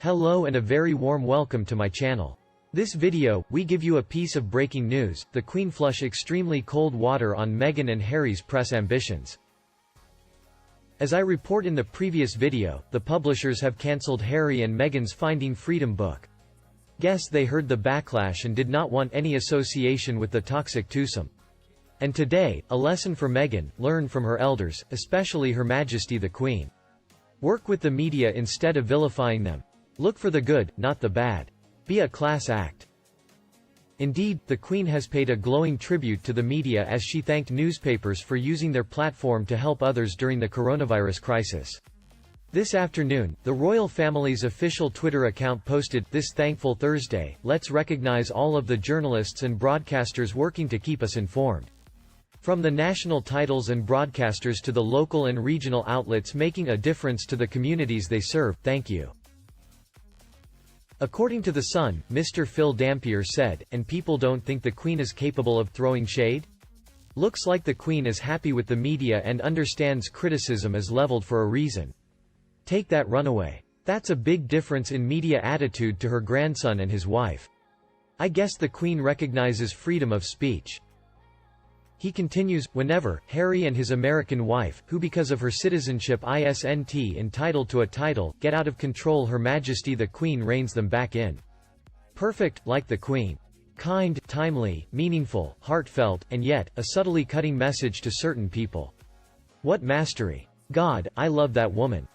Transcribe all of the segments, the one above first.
Hello and a very warm welcome to my channel. This video, we give you a piece of breaking news: the Queen flush extremely cold water on Meghan and Harry's press ambitions. As I report in the previous video, the publishers have cancelled Harry and Meghan's Finding Freedom book. Guess they heard the backlash and did not want any association with the toxic twosome. And today, a lesson for Meghan: learn from her elders, especially Her Majesty the Queen. Work with the media instead of vilifying them. Look for the good, not the bad. Be a class act. Indeed, the Queen has paid a glowing tribute to the media as she thanked newspapers for using their platform to help others during the coronavirus crisis. This afternoon, the royal family's official Twitter account posted, "This thankful Thursday, let's recognize all of the journalists and broadcasters working to keep us informed. From the national titles and broadcasters to the local and regional outlets making a difference to the communities they serve, thank you." According to The Sun, Mr. Phil Dampier said, "And people don't think the Queen is capable of throwing shade? Looks like the Queen is happy with the media and understands criticism is leveled for a reason. Take that runaway. That's a big difference in media attitude to her grandson and his wife. I guess the Queen recognizes freedom of speech." He continues, "Whenever Harry and his American wife, who because of her citizenship isn't entitled to a title, get out of control, Her Majesty the Queen reins them back in. Perfect, like the Queen. Kind, timely, meaningful, heartfelt, and yet, a subtly cutting message to certain people. What mastery. God, I love that woman."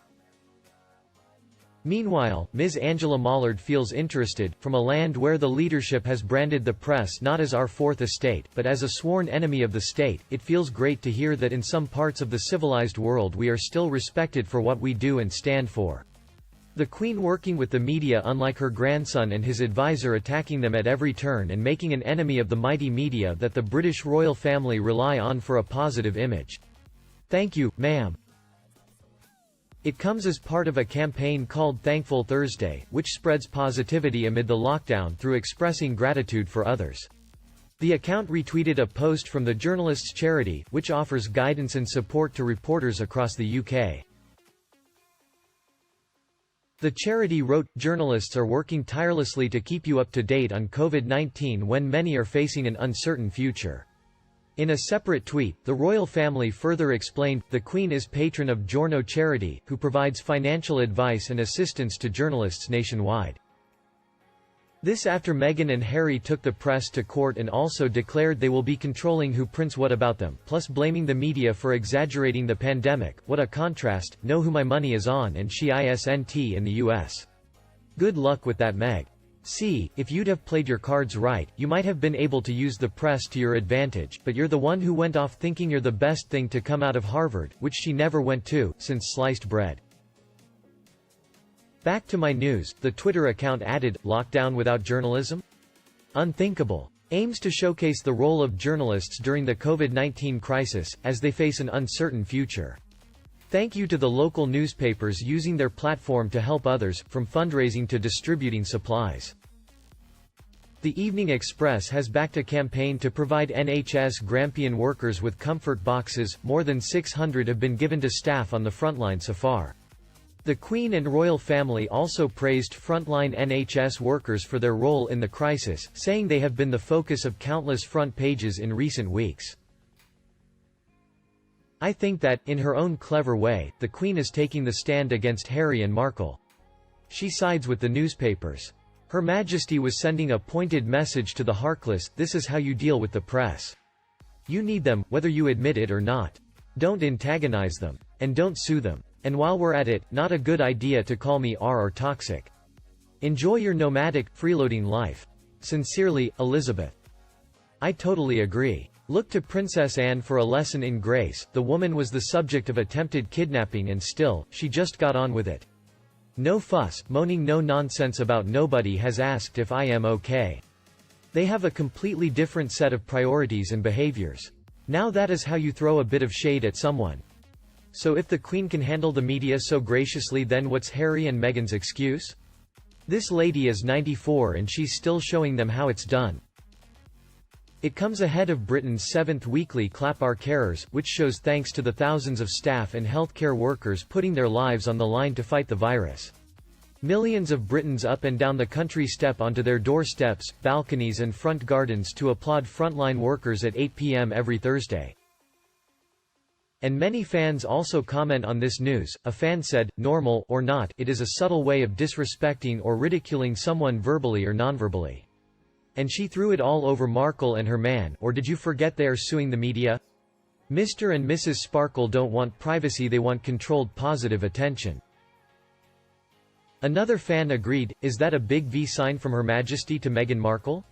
Meanwhile, Ms. Angela Mollard feels interested, from a land where the leadership has branded the press not as our fourth estate, but as a sworn enemy of the state. "It feels great to hear that in some parts of the civilized world we are still respected for what we do and stand for. The Queen working with the media, unlike her grandson and his advisor attacking them at every turn and making an enemy of the mighty media that the British royal family rely on for a positive image. Thank you, ma'am." It comes as part of a campaign called Thankful Thursday, which spreads positivity amid the lockdown through expressing gratitude for others. The account retweeted a post from the journalists' charity, which offers guidance and support to reporters across the UK. The charity wrote, "Journalists are working tirelessly to keep you up to date on COVID-19 when many are facing an uncertain future." In a separate tweet, the royal family further explained, "The Queen is patron of Giorno Charity, who provides financial advice and assistance to journalists nationwide." This after Meghan and Harry took the press to court and also declared they will be controlling who prints what about them, plus blaming the media for exaggerating the pandemic. What a contrast. Know who my money is on, and she isn't in the US. Good luck with that, Meg. See, if you'd have played your cards right, you might have been able to use the press to your advantage, but you're the one who went off thinking you're the best thing to come out of Harvard, which she never went to, since sliced bread. Back to my news, the Twitter account added, "Lockdown without journalism? Unthinkable." Aims to showcase the role of journalists during the COVID-19 crisis, as they face an uncertain future. Thank you to the local newspapers using their platform to help others, from fundraising to distributing supplies. The Evening Express has backed a campaign to provide NHS Grampian workers with comfort boxes. More than 600 have been given to staff on the frontline so far. The Queen and royal family also praised frontline NHS workers for their role in the crisis, saying they have been the focus of countless front pages in recent weeks. I think that, in her own clever way, the Queen is taking the stand against Harry and Markle. She sides with the newspapers. Her Majesty was sending a pointed message to the heartless: this is how you deal with the press. You need them, whether you admit it or not. Don't antagonize them. And don't sue them. And while we're at it, not a good idea to call me R or toxic. Enjoy your nomadic, freeloading life. Sincerely, Elizabeth." I totally agree. Look to Princess Anne for a lesson in grace. The woman was the subject of attempted kidnapping and still, she just got on with it. No fuss, moaning, no nonsense about nobody has asked if I am okay. They have a completely different set of priorities and behaviors. Now that is how you throw a bit of shade at someone. So if the Queen can handle the media so graciously, then what's Harry and Meghan's excuse? This lady is 94 and she's still showing them how it's done. It comes ahead of Britain's 7th weekly Clap Our Carers, which shows thanks to the thousands of staff and healthcare workers putting their lives on the line to fight the virus. Millions of Britons up and down the country step onto their doorsteps, balconies and front gardens to applaud frontline workers at 8 p.m. every Thursday. And many fans also comment on this news. A fan said, "Normal or not, it is a subtle way of disrespecting or ridiculing someone verbally or nonverbally. And she threw it all over Markle and her man, or did you forget they are suing the media? Mr. and Mrs. Sparkle don't want privacy, they want controlled positive attention." Another fan agreed, "Is that a big V sign from Her Majesty to Meghan Markle?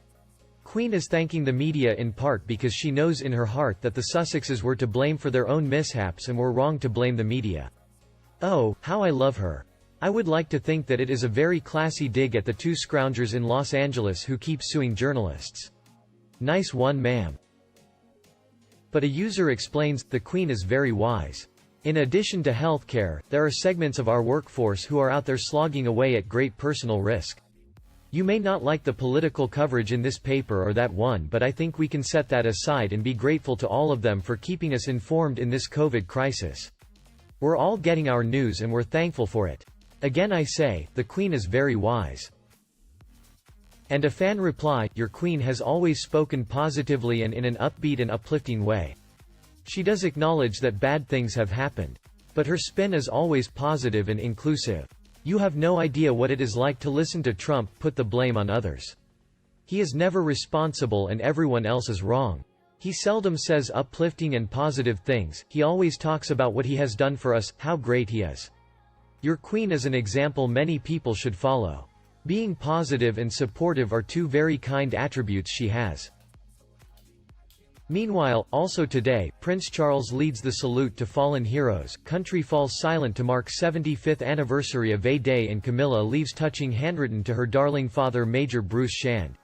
Queen is thanking the media in part because she knows in her heart that the Sussexes were to blame for their own mishaps and were wrong to blame the media. Oh, how I love her. I would like to think that it is a very classy dig at the two scroungers in Los Angeles who keep suing journalists. Nice one, ma'am." But a user explains, "The Queen is very wise. In addition to healthcare, there are segments of our workforce who are out there slogging away at great personal risk. You may not like the political coverage in this paper or that one, but I think we can set that aside and be grateful to all of them for keeping us informed in this COVID crisis. We're all getting our news and we're thankful for it. Again I say, the Queen is very wise." And a fan reply, "Your Queen has always spoken positively and in an upbeat and uplifting way. She does acknowledge that bad things have happened. But her spin is always positive and inclusive. You have no idea what it is like to listen to Trump put the blame on others. He is never responsible and everyone else is wrong. He seldom says uplifting and positive things, he always talks about what he has done for us, how great he is. Your Queen is an example many people should follow. Being positive and supportive are two very kind attributes she has." Meanwhile, also today, Prince Charles leads the salute to fallen heroes. Country falls silent to mark 75th anniversary of A-Day and Camilla leaves touching handwritten to her darling father Major Bruce Shand.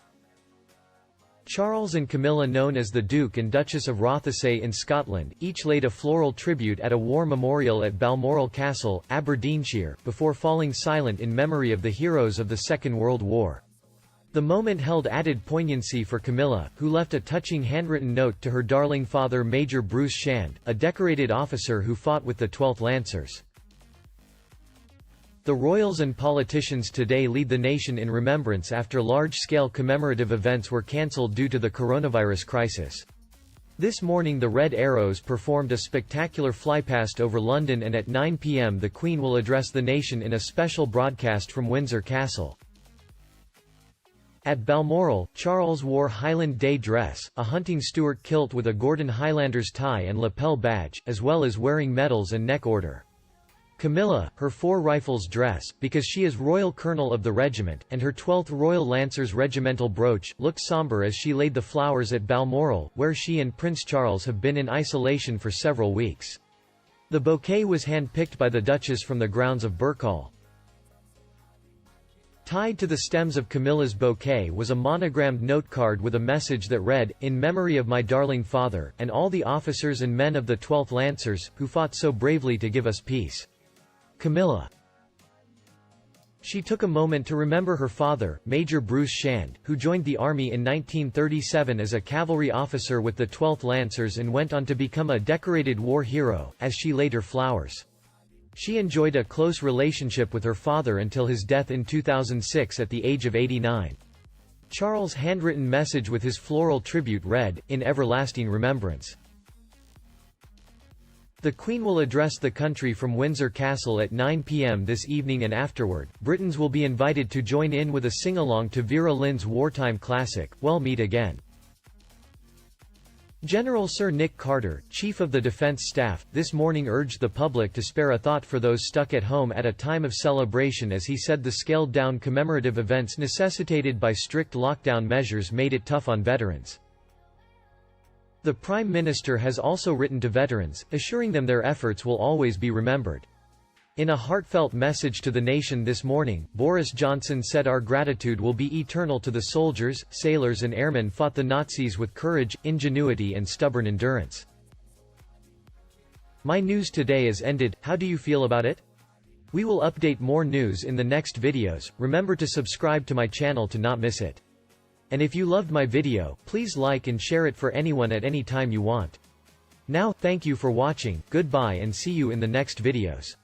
Charles and Camilla, known as the Duke and Duchess of Rothesay in Scotland, each laid a floral tribute at a war memorial at Balmoral Castle, Aberdeenshire, before falling silent in memory of the heroes of the Second World War. The moment held added poignancy for Camilla, who left a touching handwritten note to her darling father Major Bruce Shand, a decorated officer who fought with the 12th Lancers. The royals and politicians today lead the nation in remembrance after large-scale commemorative events were cancelled due to the coronavirus crisis. This morning the Red Arrows performed a spectacular flypast over London, and at 9 p.m. the Queen will address the nation in a special broadcast from Windsor Castle. At Balmoral, Charles wore Highland day dress, a hunting Stuart kilt with a Gordon Highlanders tie and lapel badge, as well as wearing medals and neck order. Camilla, her 4 Rifles dress, because she is Royal Colonel of the regiment, and her 12th Royal Lancers regimental brooch, looked sombre as she laid the flowers at Balmoral, where she and Prince Charles have been in isolation for several weeks. The bouquet was hand-picked by the Duchess from the grounds of Burkhall. Tied to the stems of Camilla's bouquet was a monogrammed note card with a message that read, "In memory of my darling father, and all the officers and men of the 12th Lancers, who fought so bravely to give us peace. Camilla." She took a moment to remember her father, Major Bruce Shand, who joined the army in 1937 as a cavalry officer with the 12th Lancers and went on to become a decorated war hero, as she laid her flowers. She enjoyed a close relationship with her father until his death in 2006 at the age of 89. Charles' handwritten message with his floral tribute read, "In everlasting remembrance." The Queen will address the country from Windsor Castle at 9 p.m. this evening, and afterward, Britons will be invited to join in with a sing-along to Vera Lynn's wartime classic, "We'll Meet Again." General Sir Nick Carter, Chief of the Defence Staff, this morning urged the public to spare a thought for those stuck at home at a time of celebration, as he said the scaled-down commemorative events necessitated by strict lockdown measures made it tough on veterans. The Prime Minister has also written to veterans, assuring them their efforts will always be remembered. In a heartfelt message to the nation this morning, Boris Johnson said, "Our gratitude will be eternal to the soldiers, sailors and airmen fought the Nazis with courage, ingenuity and stubborn endurance." My news today is ended. How do you feel about it? We will update more news in the next videos. Remember to subscribe to my channel to not miss it. And if you loved my video, please like and share it for anyone at any time you want. Now, thank you for watching, goodbye and see you in the next videos.